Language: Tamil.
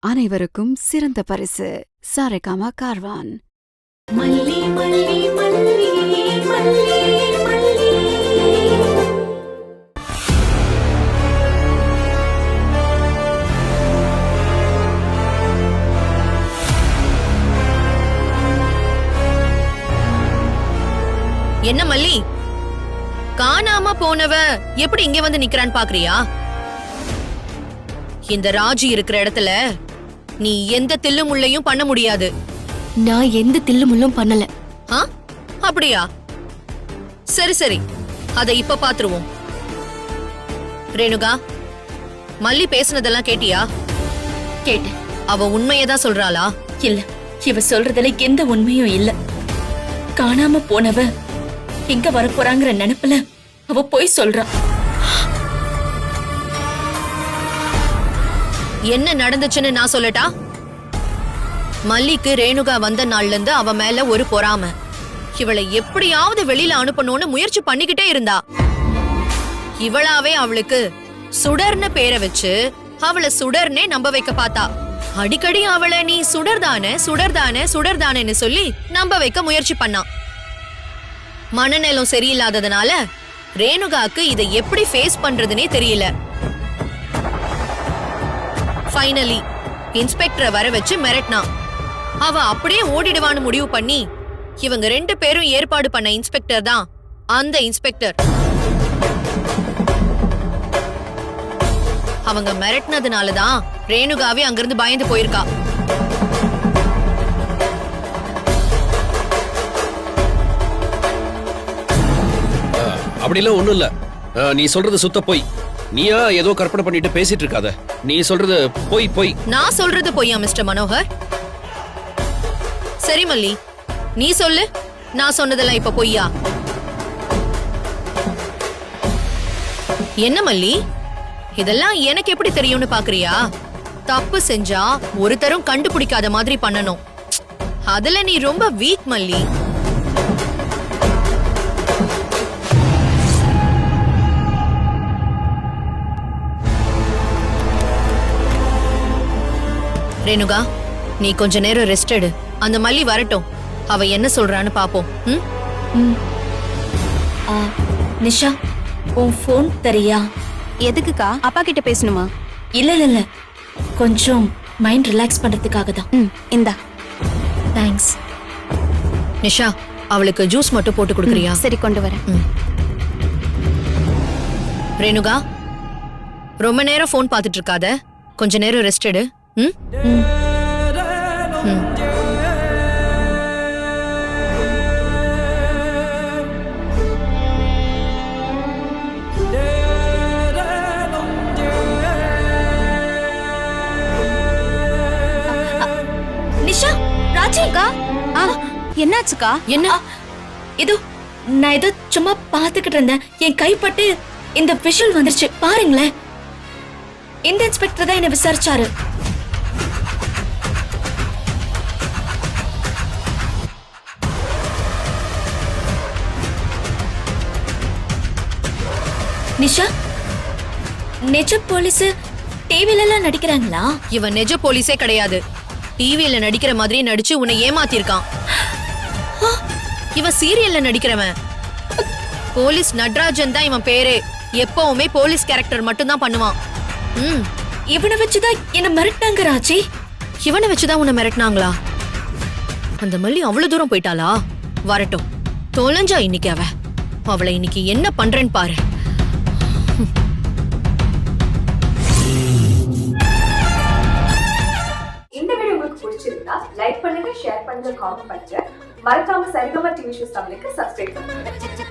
அனைவருக்கும் சிறந்த பரிசு சாரேகாமா கார்வான். மல்லி மல்லி மல்லி மல்லி மல்லி. என்ன மல்லி, காணாம போனவ எப்படி இங்க வந்து நிக்கிறான்னு பாக்குறியா? இந்த ராஜி இருக்கிற இடத்துல நீ எந்த தில்லு முள்ளையும் பண்ண முடியாது. நான் எந்த தில்லு முள்ளும் பண்ணல. அப்படியா? சரி சரி, அதை இப்ப பாத்துருவோம். ரேணுகா, மல்லி பேசுனதெல்லாம் கேட்டியா? கேட்டேன். அவ உண்மையதான் சொல்றாளா? இல்ல, இவ சொல்றதுல எந்த உண்மையும் இல்ல. காணாம போனவ எங்க வரப்போறாங்கிற நினைப்புல அவ போய் சொல்றா. என்ன நடந்துச்சுன்னு நான் சொல்லட்டா? மல்லிக்கு ரேணுகா வந்த நாள்ல இருந்து அவ மேல ஒரு பொறாம. இவளை எப்படியாவது வெளியில அனுப்பணும்னு முயற்சி பண்ணிக்கிட்டே இருந்தா. இவளாவே அவளுக்கு சுடர்னு பேரை வச்சு அவளை சுடர்னே நம்ப வைக்க பார்த்தா. அடிக்கடி அவளை நீ சுடர்தானே சுடர்தானே சுடர்தானேன்னு சொல்லி நம்ப வைக்க முயற்சி பண்ணா. மனநலம் சரியில்லாததுனால ரேணுகாக்கு இதை எப்படி ஃபேஸ் பண்றதுனே தெரியல. ஃபைனலி இன்ஸ்பெக்டரை வர வச்சு மிரட்டினா. அவ அப்படியே ஓடிடுவான்னு முடிவு பண்ணி இவங்க 2 பேரும் ஏற்பாடு பண்ண இன்ஸ்பெக்டர் தான் அந்த இன்ஸ்பெக்டர். அவங்க மிரட்டினதுனாலதான் ரேணுகாவே அங்கிருந்து பயந்து போயிருக்கா. அப்படிலாம் ஒண்ணும் இல்ல. நீ சொல்றது சுத்த போய். நீயா ஏதோ கற்பனை பண்ணிட்டு பேசிட்டு இருக்காத. நீ சொல்றது போய் போய். நான் சொல்றது பொய்யா மிஸ்டர் மனோகர்? சரி மல்லி, நீ சொல்லு, நான் சொன்னதெல்லாம் இப்ப பொய்யா? என்ன மல்லி, இதெல்லாம் எனக்கு எப்படி தெரியும்னு பாக்குறியா? தப்பு செஞ்சா ஒருத்தரும் கண்டுபிடிக்காத மாதிரி பண்ணணும். அதுல நீ ரொம்ப வீக் மல்லி. ரேணுகா, நீ கொஞ்ச நேரம் ரெஸ்ட் எடு. அந்த மல்லி வரட்டும், அவ என்ன சொல்றான்னு பாப்போம். நிஷா, உன் போன் தரியா? எதுக்குக்கா? அப்பா கிட்ட பேசணுமா? இல்ல இல்ல இல்ல, கொஞ்சம் மைண்ட் ரிலாக்ஸ் பண்றதுக்காக தான். இந்தா. தேங்க்ஸ். நிஷா, அவளுக்கு ஜூஸ் மட்டும் போட்டு கொடுக்குறியா? சரி, கொண்டு வரேன். ரேணுகா, ரொம்ப நேரம் போன் பார்த்துட்டு இருக்காத, கொஞ்ச நேரம் ரெஸ்ட் எடு. நிஷா, ராஜிகா, என்னாச்சுக்கா? என்ன? இது நான் ஏதோ சும்மா பாத்துக்கிட்டு இருந்தேன். என் கைப்பட்டு இந்த விஷுவல் வந்துருச்சு பாருங்களேன். இந்த இன்ஸ்பெக்டர் தான் என்ன விசாரிச்சாரு. நிஷா, நெஜ போலீஸ் டிவில எல்லாம் நடிக்கிறாங்களா? இவன் நெஜ போலீஸே கிடையாது. டிவியில நடிக்கிற மாதிரி நடிச்சு உன்னை ஏமாத்திருக்கான். இவன் சீரியல்ல நடிக்கிறவன். போலீஸ் நட்ராஜன் தான் இவன் பேரே. எப்பவுமே போலீஸ் கேரக்டர் மட்டும் தான் பண்ணுவான். இவனை வச்சுதான் என்ன மிரட்டினாங்க ராஜி. இவனை வச்சுதான் உன்னை மிரட்டினாங்களா? அந்த மல்லி அவ்வளவு தூரம் போயிட்டாளா? வரட்டும், தொலைஞ்சா இன்னைக்கு அவளை இன்னைக்கு என்ன பண்றேன்னு பாரு. இந்த வீடியோ உங்களுக்கு பிடிச்சிருந்தா லைக் பண்ணுங்க, ஷேர் பண்ணுங்க, காமெண்ட் பண்ணுங்க. மறக்காம சரிகமா டிவி ஷோஸ் தமிழுக்கு சப்ஸ்கிரைப் பண்ணுங்க.